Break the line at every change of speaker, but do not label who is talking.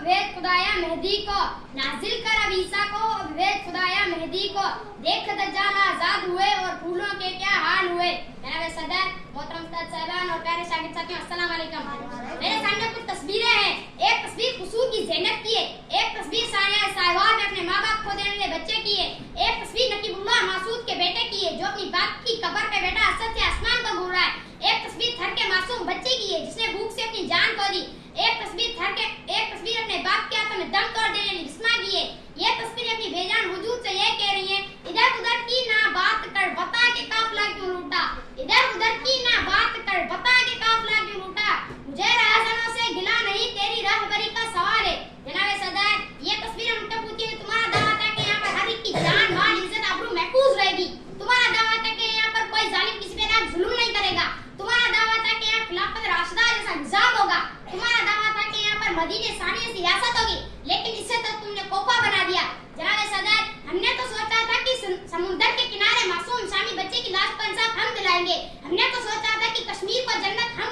भेद खुदाया मेहदी को, नाजिल कर अब ईसा को अब भेद खुदाया मेहदी को, देख दज्जाल आजाद हुए और फूलों के क्या हाल हुए। जनाब सदर, मोहतरम उस्ताद साहिबान और प्यारे शागिर्द साथियों, अस्सलाम वालेकुम। मेरे सामने कुछ तस्वीरें हैं। एक तस्वीर कसूर की ज़ैनब की है, एक तस्वीर सानिया साहिवाल ने अपने माँ बाप खो देने वाले बच्चे की है, एक तस्वीर नकीबुल्लाह मासूद के बेटे की है जो अपनी बाप की कब्र पे बैठा असद से आसमान को घूर रहा है, एक तस्वीर थर के मासूम बच्चे की है जिसने भूख से अपनी जान खो दी, एक तस्वीर अपने बाप के हाथों में दम तोड़ देने वाली बिस्मा की है। ये तस्वीर अपनी बेजान वजूद से ये कह रही है, इधर उधर की ना बात कर बता के काफिला क्यों लूटा, इधर उधर की ना बात कर बता के काफिला क्यों लूटा, मुझे राहजनों से गिला नहीं तेरी रहबरी का सवाल है। जनाब सदर, ये तस्वीर उनसे पूछी है, तुम्हारा दावा था कि यहाँ पर हर एक की जान माल इज्जत आबरू महफूज रहेगी, तुम्हारा दावा था कि यहाँ पर कोई जालिम किसी पे रात जुल्म नहीं करेगा, तुम्हारा दावा था कि यहाँ खिलाफत राशिदा जैसा निजाम होगा, तुम्हारा दावा था कि यहाँ पर मदीने सानिया से रियासत होगी, लेकिन इससे तो तुमने कोफा बना दिया। जनाब सदर, हमने तो सोचा था कि समुद्र के किनारे मासूम शामी बच्चे की लाश पर इंसाफ हम दिलाएंगे, हमने तो सोचा था कि कश्मीर को जन्नत हम